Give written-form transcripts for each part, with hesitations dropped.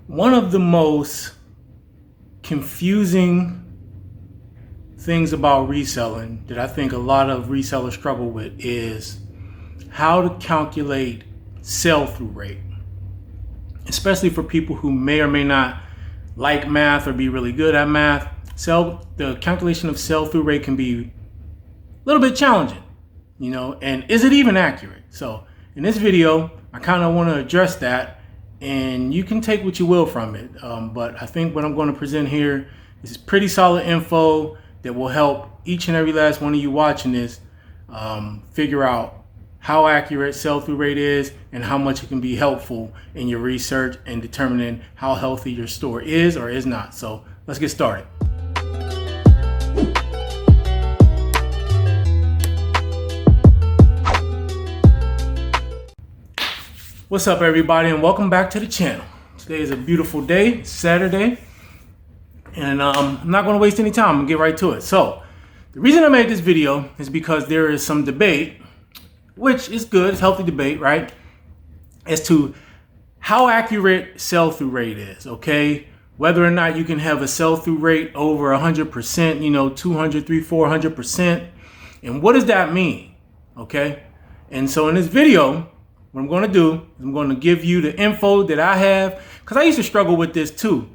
One of the most confusing things about reselling that I think a lot of resellers struggle with is how to calculate sell-through rate, especially for people who may or may not like math or be really good at math. The calculation of sell-through rate can be a little bit challenging, and is it even accurate? So in this video, I kind of want to address that, and you can take what you will from it. But I think what I'm going to present here is pretty solid info that will help each and every last one of you watching this figure out how accurate sell-through rate is and how much it can be helpful in your research and determining how healthy your store is or is not. So let's get started. What's up, everybody, and welcome back to the channel. Today is a beautiful day, it's Saturday, and I'm not going to waste any time. I'm going to get right to it. So the reason I made this video is because there is some debate, which is good, it's healthy debate, right, as to how accurate sell-through rate is, okay? Whether or not you can have a sell-through rate over 100%, 200, 300, 400%, and what does that mean, okay? And so in this video, what I'm going to do is I'm going to give you the info that I have, because I used to struggle with this too.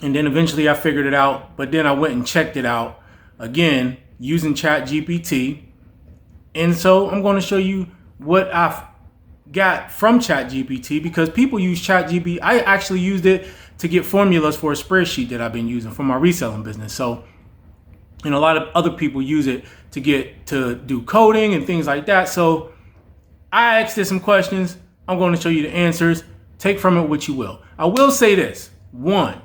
And then eventually I figured it out, but then I went and checked it out again using ChatGPT. And so I'm going to show you what I've got from ChatGPT, because people use ChatGPT. I actually used it to get formulas for a spreadsheet that I've been using for my reselling business. So, and a lot of other people use it to do coding and things like that. So I asked it some questions. I'm going to show you the answers. Take from it what you will. I will say this. One,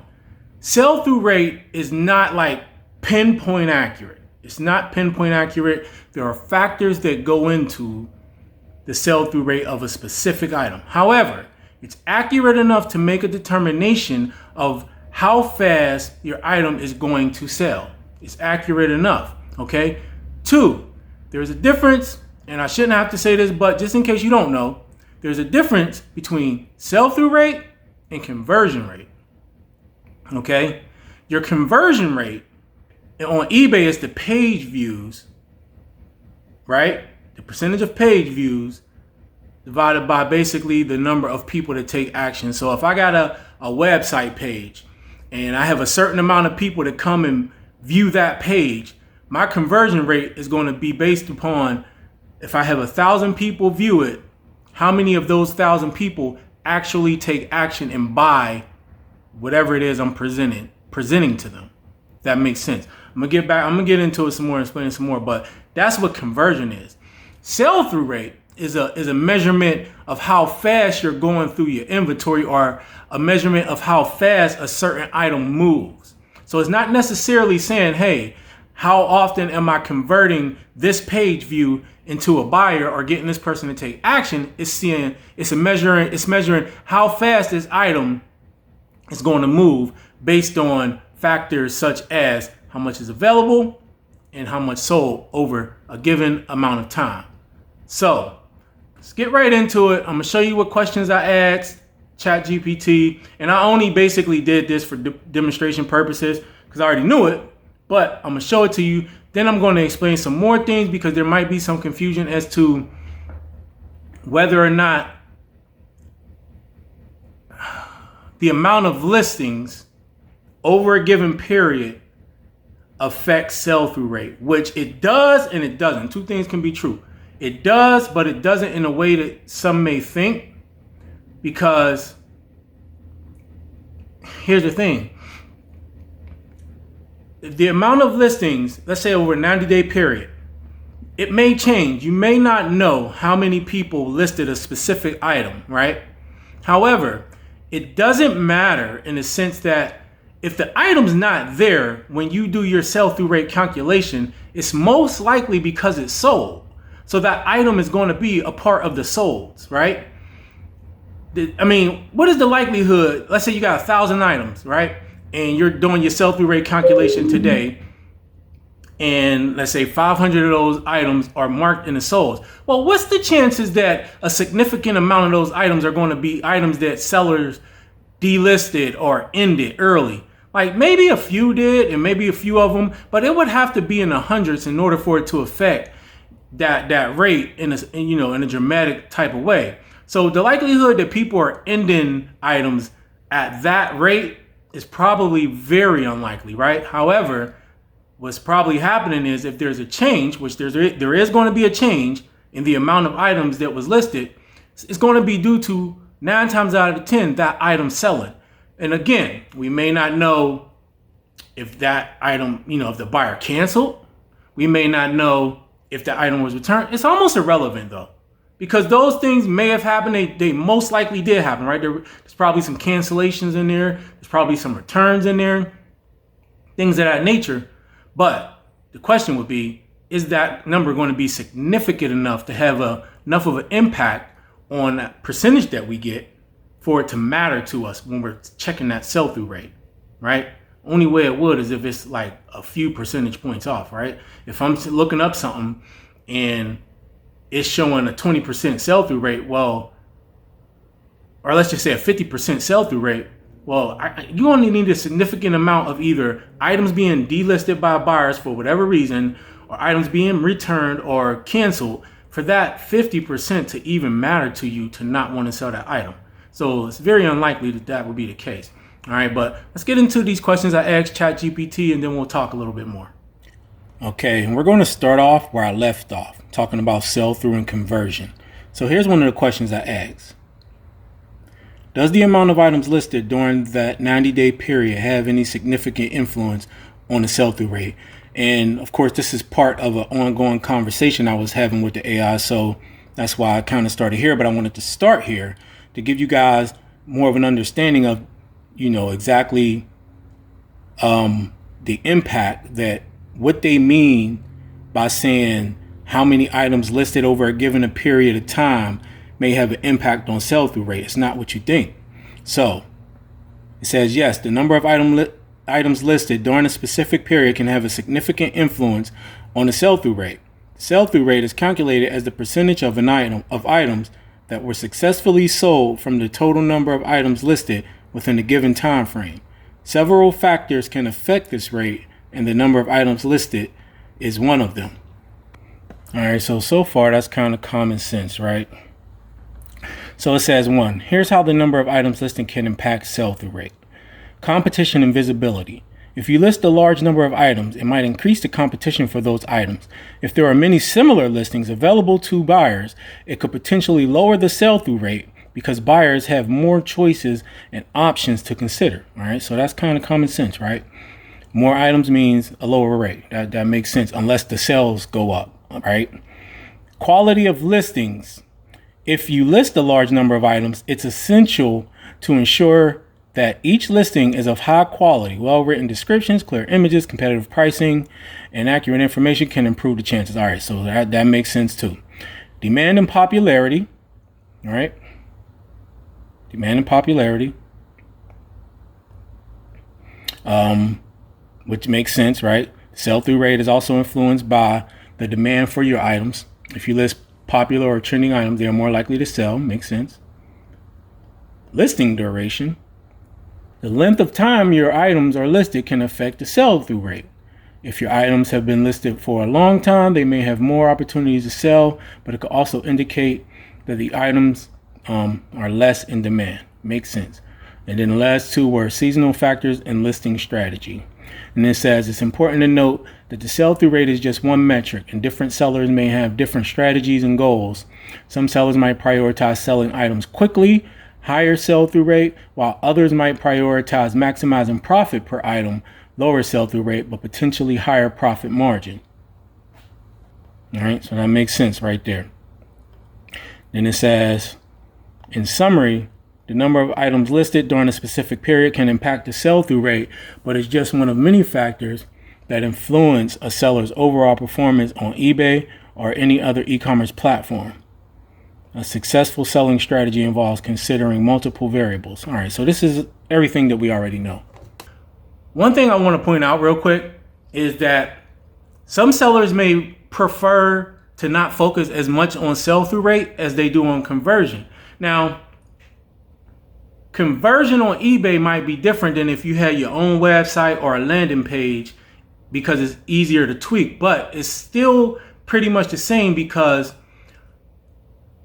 sell-through rate is not like pinpoint accurate. It's not pinpoint accurate. There are factors that go into the sell-through rate of a specific item. However, it's accurate enough to make a determination of how fast your item is going to sell. It's accurate enough, okay? Two, there's a difference. And I shouldn't have to say this, but just in case you don't know, there's a difference between sell-through rate and conversion rate. Okay? Your conversion rate on eBay is the page views, right? The percentage of page views divided by basically the number of people that take action. So if I got a website page and I have a certain amount of people that come and view that page, my conversion rate is going to be based upon, if I have 1,000 people view it, how many of those 1,000 people actually take action and buy whatever it is I'm presenting to them. That makes sense. I'm gonna get into it some more and explain it some more, but that's what conversion is. Sell-through rate is a measurement of how fast you're going through your inventory, or a measurement of how fast a certain item moves. So it's not necessarily saying, hey, how often am I converting this page view into a buyer or getting this person to take action? It's measuring how fast this item is going to move based on factors such as how much is available and how much sold over a given amount of time. So let's get right into it. I'm gonna show you what questions I asked ChatGPT, and I only basically did this for demonstration purposes because I already knew it, but I'm gonna show it to you. Then I'm going to explain some more things, because there might be some confusion as to whether or not the amount of listings over a given period affects sell-through rate, which it does and it doesn't. Two things can be true. It does, but it doesn't in a way that some may think, because here's the thing. The amount of listings, let's say over a 90-day period, it may change. You may not know how many people listed a specific item, right? However, it doesn't matter in the sense that if the item's not there when you do your sell-through rate calculation, it's most likely because it's sold. So that item is going to be a part of the solds, right? I mean, what is the likelihood? Let's say you got 1,000 items, right? And you're doing your sell-through rate calculation today, and let's say 500 of those items are marked in the solds. Well, what's the chances that a significant amount of those items are going to be items that sellers delisted or ended early. Like maybe a few did, and maybe a few of them, but it would have to be in the hundreds in order for it to affect that rate in a dramatic type of way. So the likelihood that people are ending items at that rate is probably very unlikely, right? However, what's probably happening is if there's a change, which there is going to be a change in the amount of items that was listed, it's going to be due to 9 times out of 10 that item selling. And again, we may not know if that item, if the buyer canceled. We may not know if the item was returned. It's almost irrelevant though, because those things may have happened. They most likely did happen, right? There's probably some cancellations in there. There's probably some returns in there, things of that nature. But the question would be, is that number going to be significant enough to have enough of an impact on that percentage that we get for it to matter to us when we're checking that sell-through rate, right? Only way it would is if it's like a few percentage points off, right? If I'm looking up something and it's showing a 20% sell-through rate, well, or let's just say a 50% sell-through rate, well, you only need a significant amount of either items being delisted by buyers for whatever reason, or items being returned or canceled for that 50% to even matter to you to not want to sell that item. So it's very unlikely that would be the case. All right, but let's get into these questions I asked ChatGPT, and then we'll talk a little bit more. Okay, and we're going to start off where I left off, talking about sell-through and conversion. So here's one of the questions I asked. Does the amount of items listed during that 90-day period have any significant influence on the sell-through rate? And of course, this is part of an ongoing conversation I was having with the AI, so that's why I kind of started here. But I wanted to start here to give you guys more of an understanding of, exactly the impact that what they mean by saying how many items listed over a given period of time may have an impact on sell-through rate. It's not what you think. So it says, yes, the number of items listed during a specific period can have a significant influence on the sell-through rate. Sell-through rate is calculated as the percentage of items that were successfully sold from the total number of items listed within a given time frame. Several factors can affect this rate, and the number of items listed is one of them. All right, so far that's kind of common sense, right? So it says 1, here's how the number of items listed can impact sell-through rate. Competition and visibility. If you list a large number of items, it might increase the competition for those items. If there are many similar listings available to buyers, it could potentially lower the sell-through rate because buyers have more choices and options to consider. All right, so that's kind of common sense, right? More items means a lower rate. That makes sense unless the sales go up, all right? Quality of listings. If you list a large number of items, it's essential to ensure that each listing is of high quality. Well-written descriptions, clear images, competitive pricing, and accurate information can improve the chances. All right, so that makes sense too. Demand and popularity. All right. Demand and popularity. Which makes sense, right? Sell-through rate is also influenced by the demand for your items. If you list popular or trending items, they are more likely to sell. Makes sense. Listing duration. The length of time your items are listed can affect the sell-through rate. If your items have been listed for a long time, they may have more opportunities to sell, but it could also indicate that the items are less in demand. Makes sense. And then the last two were seasonal factors and listing strategy. And it says it's important to note that the sell-through rate is just one metric, and different sellers may have different strategies and goals. Some sellers might prioritize selling items quickly, higher sell-through rate, while others might prioritize maximizing profit per item, lower sell-through rate, but potentially higher profit margin. All right, so that makes sense right there. Then it says, in summary, the number of items listed during a specific period can impact the sell-through rate, but it's just one of many factors that influence a seller's overall performance on eBay or any other e-commerce platform. A successful selling strategy involves considering multiple variables. All right, so this is everything that we already know. One thing I want to point out real quick is that some sellers may prefer to not focus as much on sell-through rate as they do on conversion. Now, conversion on eBay might be different than if you had your own website or a landing page, because it's easier to tweak, but it's still pretty much the same, because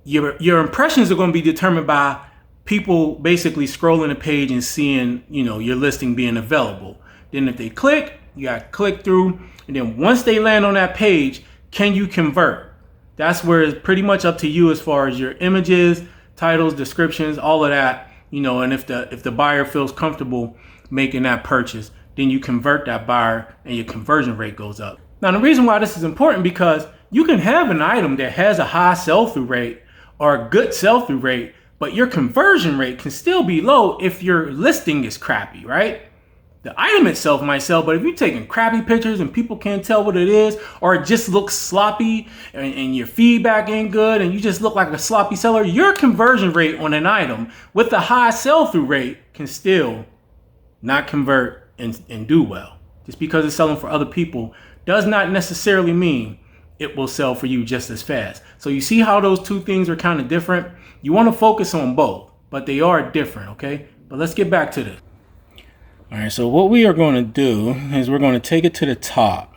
your impressions are going to be determined by people basically scrolling the page and seeing, your listing being available. Then if they click, you got to click through, and then once they land on that page, can you convert? That's where it's pretty much up to you as far as your images, titles, descriptions, all of that, and if the buyer feels comfortable making that purchase, then you convert that buyer and your conversion rate goes up. Now, the reason why this is important, because you can have an item that has a high sell-through rate or a good sell-through rate, but your conversion rate can still be low if your listing is crappy, right? The item itself might sell, but if you're taking crappy pictures and people can't tell what it is, or it just looks sloppy and your feedback ain't good and you just look like a sloppy seller, your conversion rate on an item with a high sell-through rate can still not convert and do well. Just because it's selling for other people does not necessarily mean it will sell for you just as fast. So you see how those two things are kind of different? You want to focus on both, but they are different, okay? But let's get back to this. All right, so what we are going to do is we're going to take it to the top.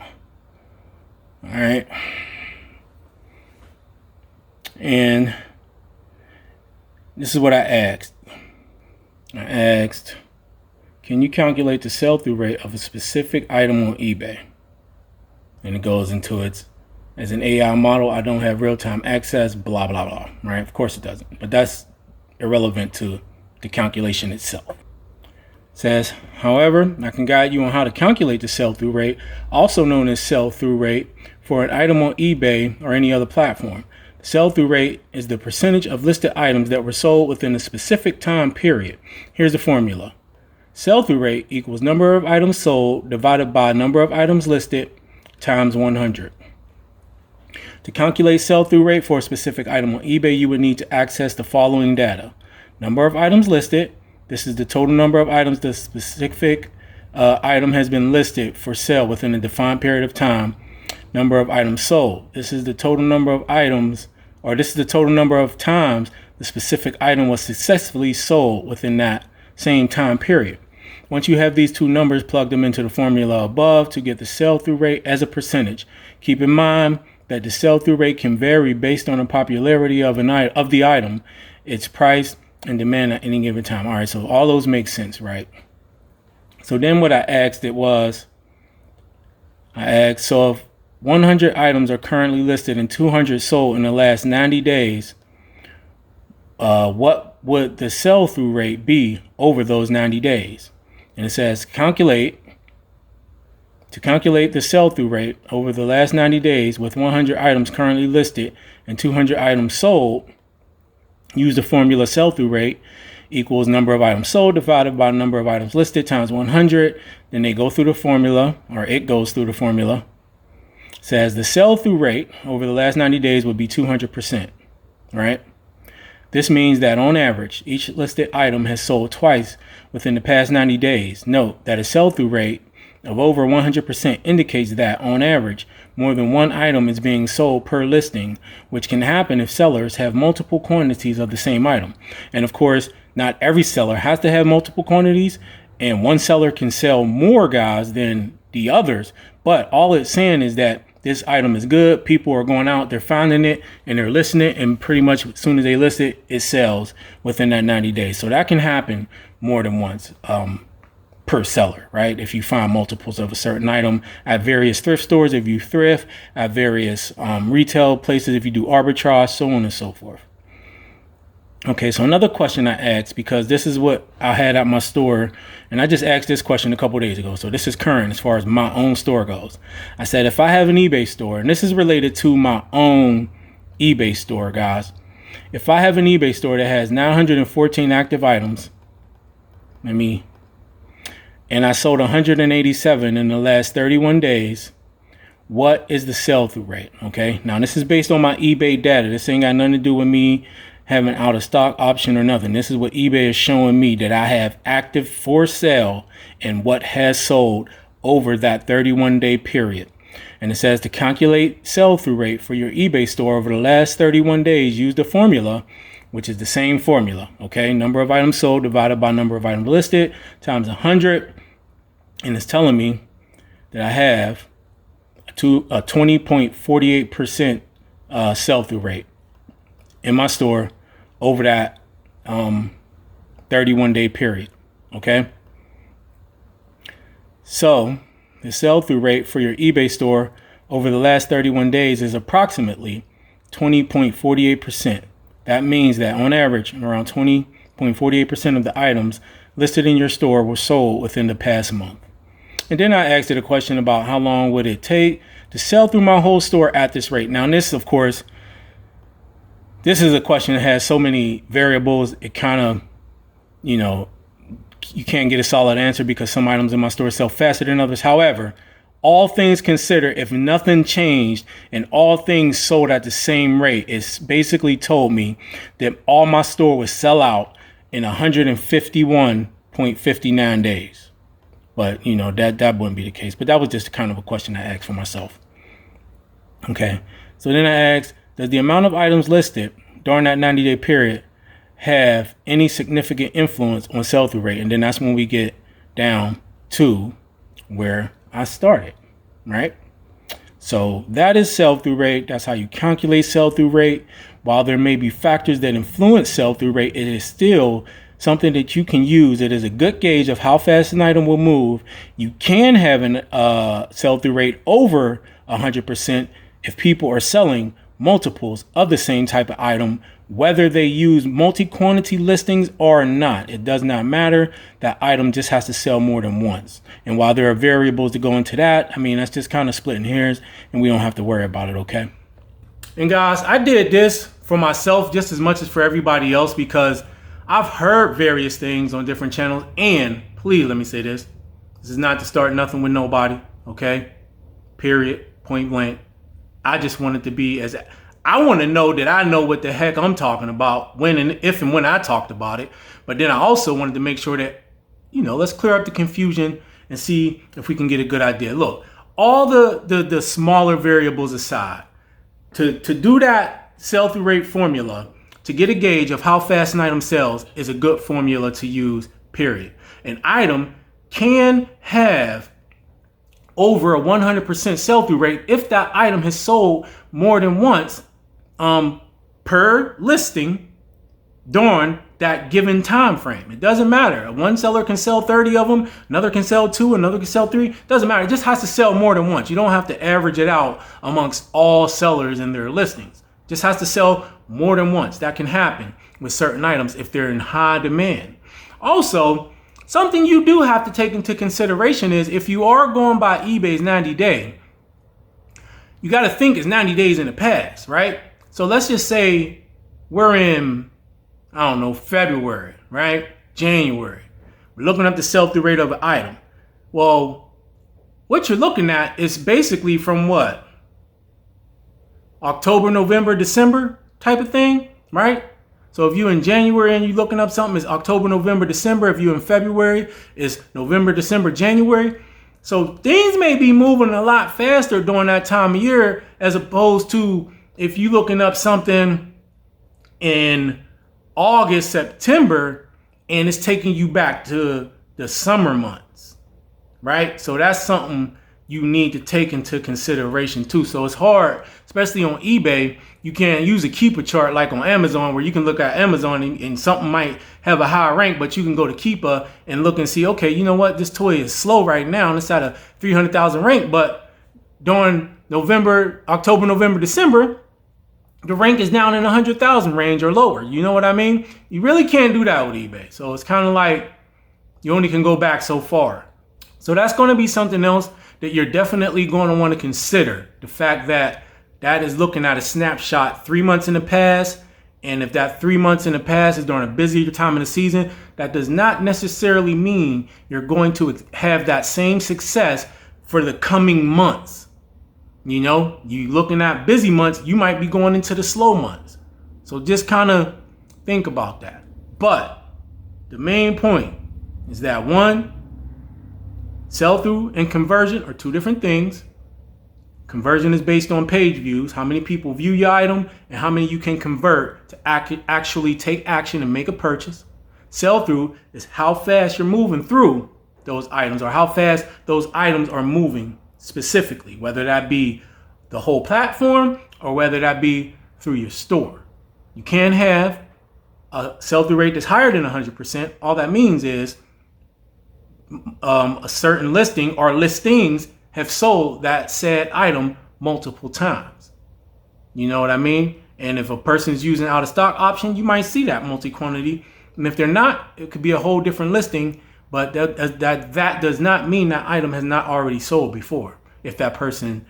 All right. And this is what I asked. I asked, can you calculate the sell-through rate of a specific item on eBay? And it goes into its, as an AI model, I don't have real-time access, blah, blah, blah, right? Of course it doesn't, but that's irrelevant to the calculation itself. It says, however, I can guide you on how to calculate the sell-through rate, also known as sell-through rate, for an item on eBay or any other platform. The sell-through rate is the percentage of listed items that were sold within a specific time period. Here's the formula. Sell-through rate equals number of items sold divided by number of items listed times 100. To calculate sell-through rate for a specific item on eBay, you would need to access the following data. Number of items listed. This is the total number of items the specific item has been listed for sale within a defined period of time. Number of items sold. This is the total number of items, or this is the total number of times the specific item was successfully sold within that same time period. Once you have these two numbers, plug them into the formula above to get the sell-through rate as a percentage. Keep in mind that the sell-through rate can vary based on the popularity of the item, its price, and demand at any given time. All right, so all those make sense, right? So then what I asked so if 100 items are currently listed and 200 sold in the last 90 days, what would the sell-through rate be over those 90 days? And it says to calculate the sell-through rate over the last 90 days with 100 items currently listed and 200 items sold, use the formula sell-through rate equals number of items sold divided by number of items listed times 100. Then they go through the formula, or it goes through the formula. It says the sell-through rate over the last 90 days would be 200%, right? This means that on average, each listed item has sold twice within the past 90 days. Note that a sell-through rate of over 100% indicates that, on average, more than one item is being sold per listing, which can happen if sellers have multiple quantities of the same item. And of course, not every seller has to have multiple quantities, and one seller can sell more guys than the others. But all it's saying is that this item is good. People are going out, they're finding it, and they're listing it, and pretty much as soon as they list it, it sells within that 90 days. So that can happen more than once per seller, right? If you find multiples of a certain item at various thrift stores, if you thrift, at various retail places, if you do arbitrage, so on and so forth. Okay, so another question I asked, because this is what I had at my store, and I just asked this question a couple days ago, so this is current as far as my own store goes. I said, if I have an eBay store, and this is related to my own eBay store, guys. If I have an eBay store that has 914 active items, and I sold 187 in the last 31 days, what is the sell-through rate? Okay, now this is based on my eBay data. This ain't got nothing to do with me having out of stock option or nothing. This is what eBay is showing me that I have active for sale and what has sold over that 31-day period. And it says to calculate sell-through rate for your eBay store over the last 31 days, use the formula which is the same formula. Okay, number of items sold divided by number of items listed times 100, and it's telling me that I have a 20.48% sell-through rate in my store over that 31-day period. Okay, so the sell-through rate for your eBay store over the last 31 days is approximately 20.48%. That means that on average, around 20.48% of the items listed in your store were sold within the past month. And then I asked it a question about how long would it take to sell through my whole store at this rate. Now, this, of course, this is a question that has so many variables. It kind of, you can't get a solid answer because some items in my store sell faster than others. However, all things considered, if nothing changed and all things sold at the same rate, it's basically told me that all my store would sell out in 151.59 days. But, that wouldn't be the case. But that was just kind of a question I asked for myself. Okay. So then I asked, does the amount of items listed during that 90-day period have any significant influence on sell-through rate? And then that's when we get down to where I started, right? So that is sell-through rate. That's how you calculate sell-through rate. While there may be factors that influence sell-through rate, it is still something that you can use. It is a good gauge of how fast an item will move. You can have an sell-through rate over 100% if people are selling multiples of the same type of item, whether they use multi-quantity listings or not. It does not matter. That item just has to sell more than once. And while there are variables to go into that, that's just kind of splitting hairs, and we don't have to worry about it, okay? And guys, I did this for myself just as much as for everybody else because I've heard various things on different channels. And please let me say this. This is not to start nothing with nobody, okay? Period. Point blank. I just wanted to be I want to know that I know what the heck I'm talking about when and if and when I talked about it. But then I also wanted to make sure that, let's clear up the confusion and see if we can get a good idea. Look, all the smaller variables aside, to do that sell-through rate formula, to get a gauge of how fast an item sells is a good formula to use, period. An item can have over a 100% sell-through rate if that item has sold more than once per listing during that given time frame. It doesn't matter. One seller can sell 30 of them, another can sell 2, another can sell 3. Doesn't matter. It just has to sell more than once. You don't have to average it out amongst all sellers in their listings. It just has to sell more than once. That can happen with certain items if they're in high demand. Also, something you do have to take into consideration is if you are going by eBay's 90-day, you got to think it's 90 days in the past, right? So let's just say we're in, February, right? January. We're looking up the sell-through rate of an item. Well, what you're looking at is basically from what? October, November, December type of thing, right? So if you're in January and you're looking up something, it's October, November, December. If you're in February, it's November, December, January. So things may be moving a lot faster during that time of year as opposed to if you're looking up something in August, September, and it's taking you back to the summer months, right? So that's something you need to take into consideration too. So it's hard, especially on eBay. You can't use a keeper chart like on Amazon where you can look at Amazon and something might have a high rank, but you can go to Keeper and look and see, okay, you know what? This toy is slow right now and it's at a 300,000 rank, but during October, November, December, the rank is down in 100,000 range or lower. You know what I mean? You really can't do that with eBay. So it's kind of like you only can go back so far. So that's going to be something else that you're definitely going to want to consider. The fact that is looking at a snapshot 3 months in the past. And if that 3 months in the past is during a busier time of the season, that does not necessarily mean you're going to have that same success for the coming months. You know, you looking at busy months, you might be going into the slow months. So just kind of think about that. But the main point is that one, sell-through and conversion are two different things. Conversion is based on page views, how many people view your item, and how many you can convert to actually take action and make a purchase. Sell through is how fast you're moving through those items, or how fast those items are moving specifically, whether that be the whole platform or whether that be through your store. You can't have a sell-through rate that's higher than 100%. All that means is a certain listing or listings have sold that said item multiple times. You know what I mean? And if a person's using out of stock option, you might see that multi-quantity. And if they're not, it could be a whole different listing, but that does not mean that item has not already sold before. If that person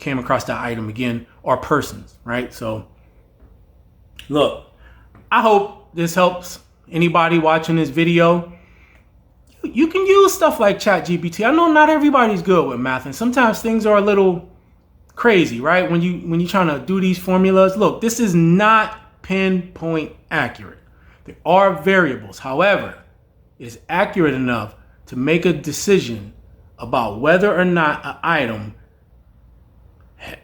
came across that item again, or persons, right? So look, I hope this helps anybody watching this video. You can use stuff like ChatGPT. I know not everybody's good with math, and sometimes things are a little crazy, right? When you're trying to do these formulas, look, this is not pinpoint accurate. There are variables. However, it is accurate enough to make a decision about whether or not an item,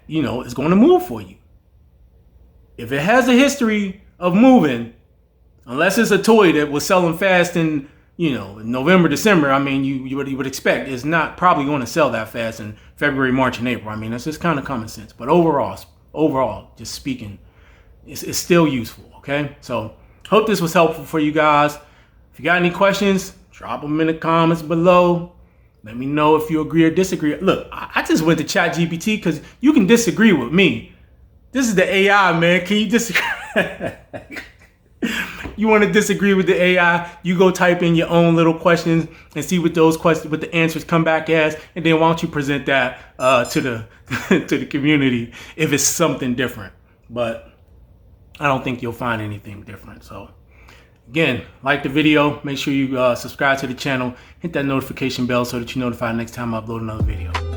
is going to move for you. If it has a history of moving, unless it's a toy that was selling fast in November, December, I mean, you would expect it's not probably going to sell that fast in February, March, and April. I mean, that's just kind of common sense. But overall, just speaking, it's still useful, okay? So hope this was helpful for you guys. If you got any questions, drop them in the comments below. Let me know if you agree or disagree. Look, I just went to ChatGPT because you can disagree with me. This is the AI, man. Can you disagree? You want to disagree with the AI, you go type in your own little questions and see what those questions, what the answers come back as, and then why don't you present that to the to the community if it's something different. But I don't think you'll find anything different. So again, like the video, make sure you subscribe to the channel, hit that notification bell so that you're notified next time I upload another video.